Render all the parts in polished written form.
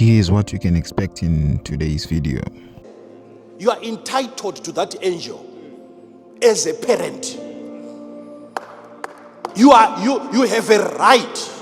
Here's what you can expect in today's video. You are entitled to that angel as a parent. You have a right.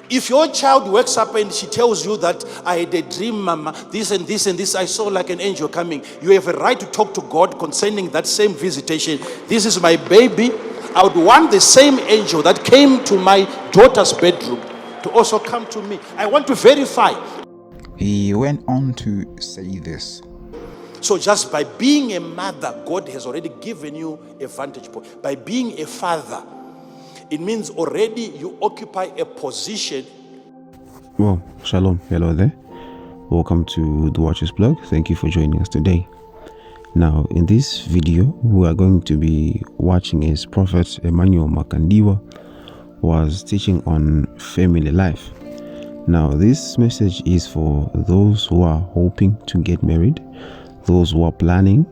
If your child wakes up and she tells you that I had a dream, mama, this and this and this, I saw like an angel coming, you have a right to talk to God concerning that same visitation. This is my baby. I would want the same angel that came to my daughter's bedroom to also come to me. I want to verify. He went on to say this. So just by being a mother, God has already given you a vantage point. By being a father, it means already you occupy a position. Well, shalom, hello there. Welcome to the Watchers Blog. Thank you for joining us today. Now, in this video, we are going to be watching as Prophet Emmanuel Makandiwa was teaching on family life. Now, this message is for those who are hoping to get married, those who are planning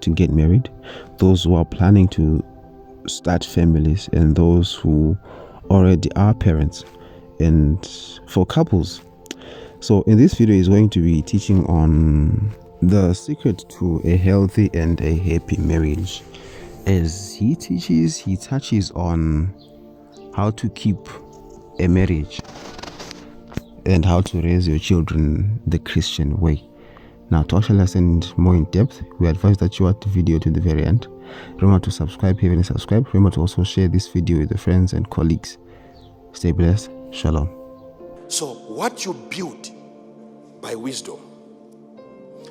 to get married, those who are planning to start families, and those who already are parents, and for couples. So in this video is going to be teaching on the secret to a healthy and a happy marriage. As he teaches, he touches on how to keep a marriage and how to raise your children the Christian way. Now, to actually listen more in depth, we advise that you watch the video to the very end. Remember to subscribe if you haven't subscribed. Remember to also share this video with your friends and colleagues. Stay blessed. Shalom. So what you build by wisdom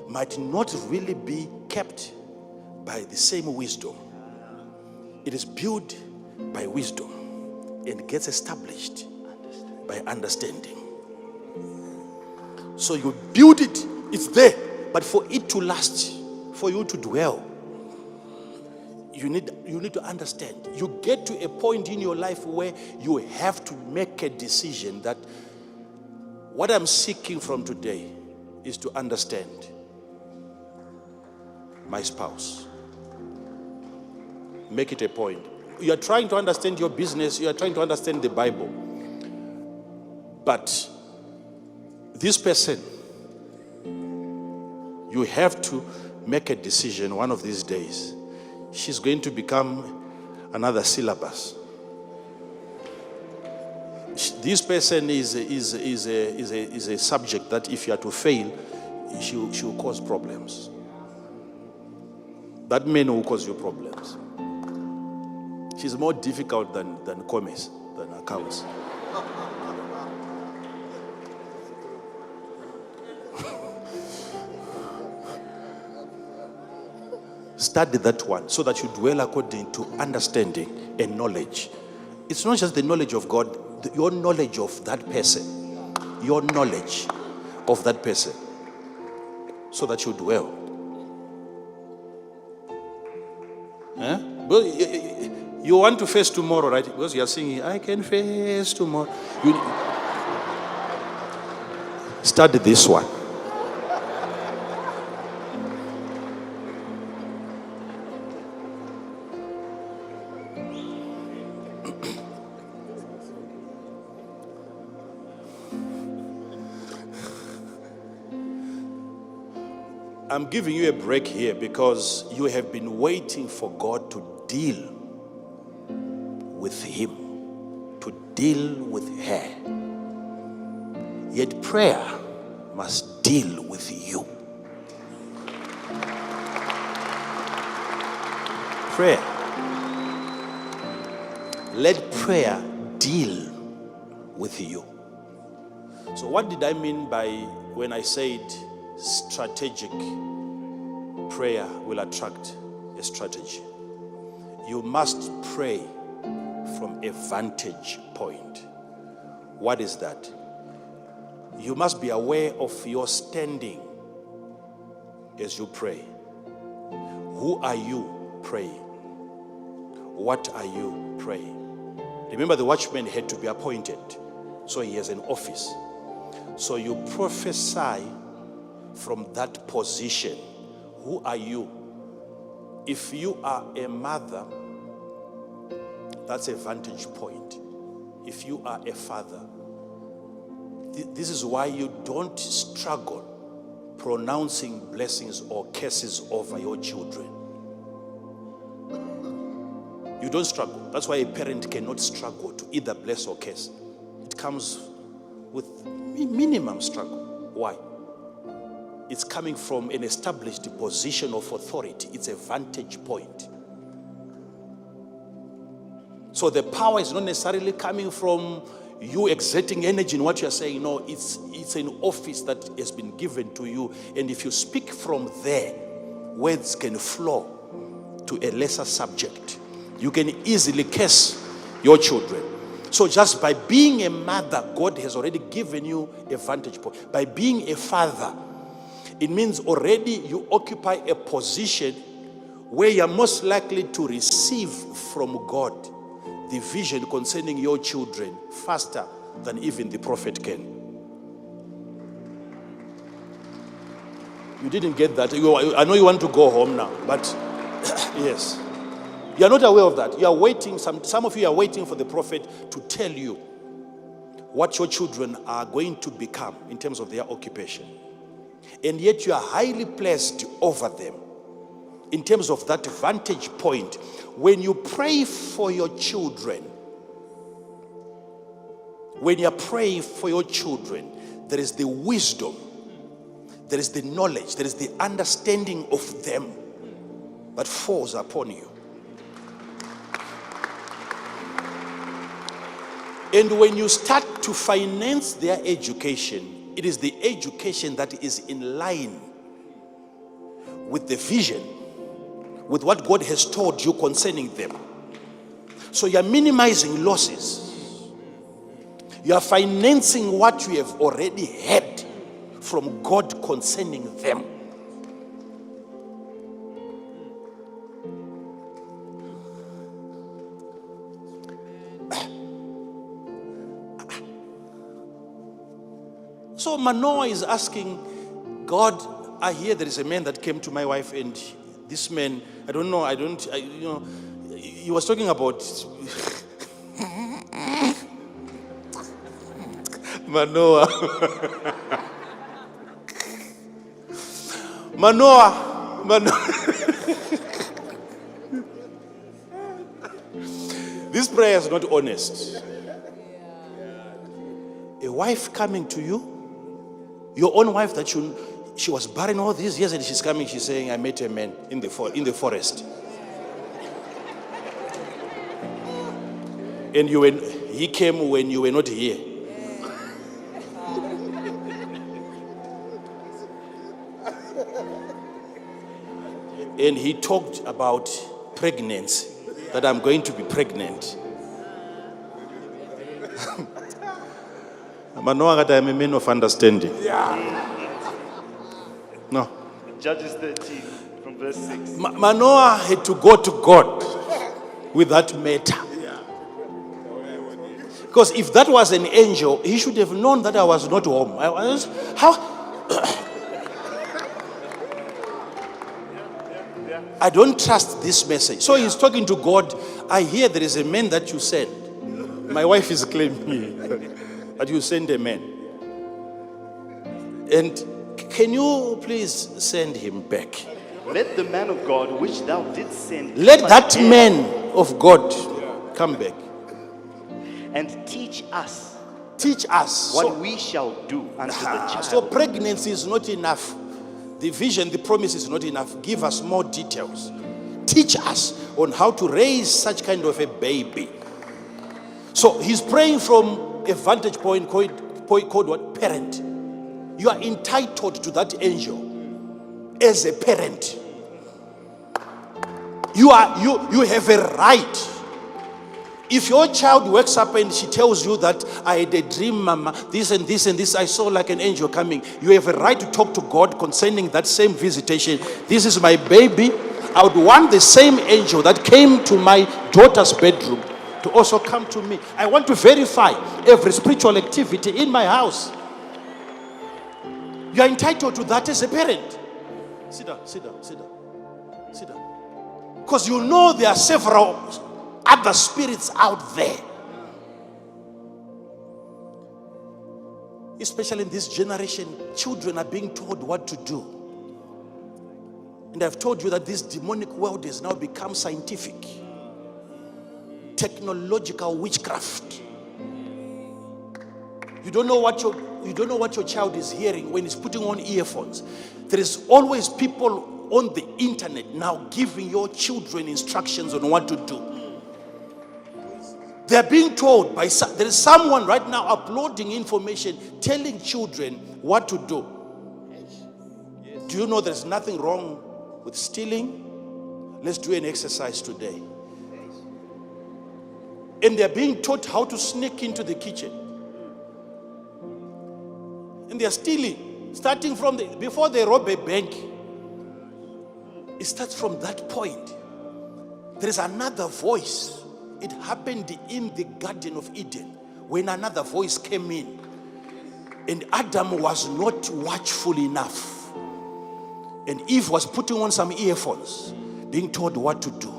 might not really be kept by the same wisdom. It is built by wisdom and gets established by understanding. So you build it, it's there, but for it to last, for you to dwell, you need to understand. You get to a point in your life where you have to make a decision that what I'm seeking from today is to understand my spouse. Make it a point. You are trying to understand your business, you are trying to understand the Bible. But this person, you have to make a decision one of these days. She's going to become another syllabus. This person is a subject that if you are to fail, she will cause problems. That man will cause you problems. She's more difficult than commerce, than accounts. Study that one so that you dwell according to understanding and knowledge. It's not just the knowledge of God, your knowledge of that person. Your knowledge of that person. So that you dwell. Well, you want to face tomorrow, right? Because you are singing, I can face tomorrow. Study this one. I'm giving you a break here because you have been waiting for God to deal with him, to deal with her. Yet prayer must deal with you. Prayer. Let prayer deal with you. So what did I mean by when I said strategic prayer will attract a strategy? You must pray from a vantage point. What is that? You must be aware of your standing as you pray. Who are you praying? What are you praying? Remember, the watchman had to be appointed, so he has an office. So you prophesy from that position. Who are you? If you are a mother, that's a vantage point. If you are a father, This is why you don't struggle pronouncing blessings or curses over your children. You don't struggle. That's why a parent cannot struggle to either bless or curse. It comes with minimum struggle. Why? It's coming from an established position of authority. It's a vantage point. So the power is not necessarily coming from you exerting energy in what you're saying. No, it's an office that has been given to you. And if you speak from there, words can flow to a lesser subject. You can easily curse your children. So just by being a mother, God has already given you a vantage point. By being a father, it means already you occupy a position where you're most likely to receive from God the vision concerning your children faster than even the prophet can. You didn't get that. I know you want to go home now, but yes. You are not aware of that. You are waiting, some of you are waiting for the prophet to tell you what your children are going to become in terms of their occupation. And yet you are highly placed over them in terms of that vantage point. When you pray for your children, there is the wisdom, there is the knowledge, there is the understanding of them that falls upon you. And when you start to finance their education, it is the education that is in line with the vision, with what God has told you concerning them. So you are minimizing losses. You are financing what you have already had from God concerning them. So Manoah is asking God, I hear there is a man that came to my wife, and this man, he was talking about Manoah. This prayer is not honest. A wife coming to you, your own wife that she was barren all these years, and she's coming, she's saying, I met a man in the forest. And he came when you were not here. And he talked about pregnancy, that I'm going to be pregnant. Manoah, that I'm a man of understanding. No. Judges 13 from verse 6. Manoah had to go to God with that matter. Because if that was an angel, he should have known that I was not home. I don't trust this message. So he's talking to God. I hear there is a man that you send. My wife is claiming that you send a man. And can you please send him back? Let the man of God which thou didst send, let that man of God come back and teach us what we shall do unto the child. So pregnancy is not enough. The vision, the promise is not enough. Give us more details. Teach us on how to raise such kind of a baby. So he's praying from a vantage point called what? Parent. You are entitled to that angel as a parent. You have a right. If your child wakes up and she tells you that I had a dream, mama, this and this and this, I saw like an angel coming, you have a right to talk to God concerning that same visitation. This is my baby. I would want the same angel that came to my daughter's bedroom to also come to me. I want to verify every spiritual activity in my house. You are entitled to that as a parent. Sit down. Because you know there are several other spirits out there. especially in this generation, children are being told what to do. And I've told you that this demonic world has now become scientific, technological witchcraft. You don't know what your child is hearing when he's putting on earphones. There is always people on the internet now giving your children instructions on what to do. They're being told by there is someone right now uploading information telling children what to do. Do you know there's nothing wrong with stealing? Let's do an exercise today. And they're being taught how to sneak into the kitchen. And they're stealing, starting from before they rob a bank. It starts from that point. There is another voice. It happened in the Garden of Eden when another voice came in. And Adam was not watchful enough. And Eve was putting on some earphones, being told what to do.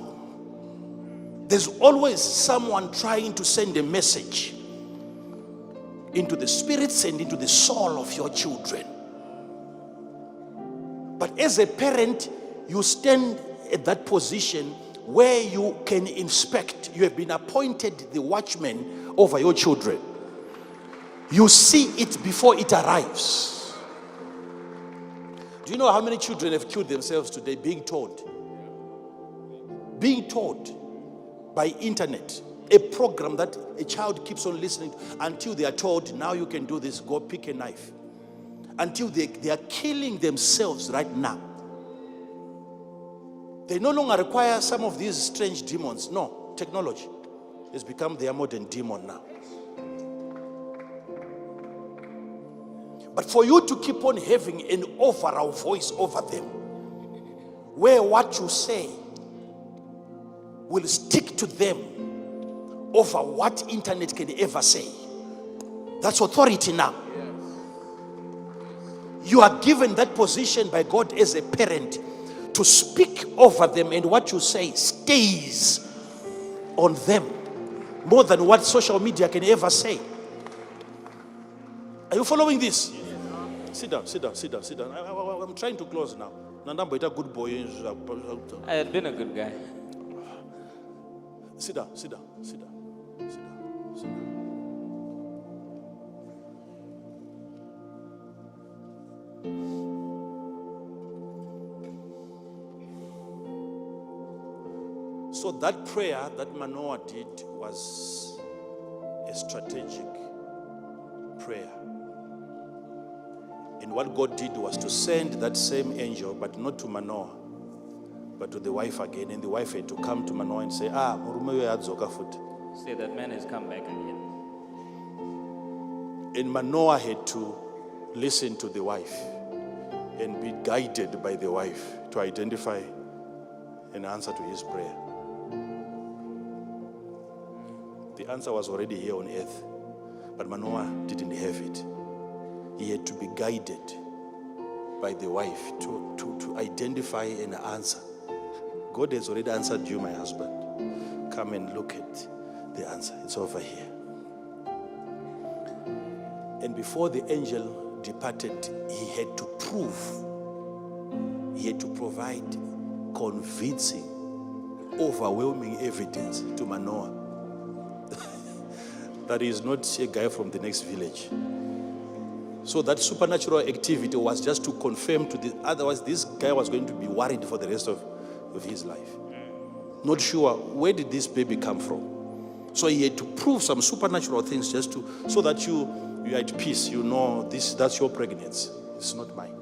There's always someone trying to send a message into the spirits and into the soul of your children. But as a parent, you stand at that position where you can inspect. You have been appointed the watchman over your children. You see it before it arrives. Do you know how many children have killed themselves today being told? Being told by internet. A program that a child keeps on listening to until they are told, now you can do this, go pick a knife. Until they are killing themselves right now. They no longer require some of these strange demons. No, technology has become their modern demon now. But for you to keep on having an overall voice over them, where what you say will stick to them over what internet can ever say. That's authority now. You are given that position by God as a parent to speak over them, and what you say stays on them more than what social media can ever say. Are you following this? Sit down. I'm trying to close now. Nandambo, a good boy. I had been a good guy. Sit down. So that prayer that Manoah did was a strategic prayer. And what God did was to send that same angel, but not to Manoah, but to the wife again. And the wife had to come to Manoah and say, Say that man has come back again. And Manoah had to listen to the wife and be guided by the wife to identify an answer to his prayer. The answer was already here on earth, but Manoah didn't have it. He had to be guided by the wife to identify an answer. God has already answered you, my husband. Come and look at the answer. It's over here. And before the angel departed, he had to prove, he had to provide convincing, overwhelming evidence to Manoah that he is not a guy from the next village. So that supernatural activity was just to confirm to otherwise this guy was going to be worried for the rest of his life. Not sure, where did this baby come from? So he had to prove some supernatural things just so that you are at peace. You know, that's your pregnancy. It's not mine.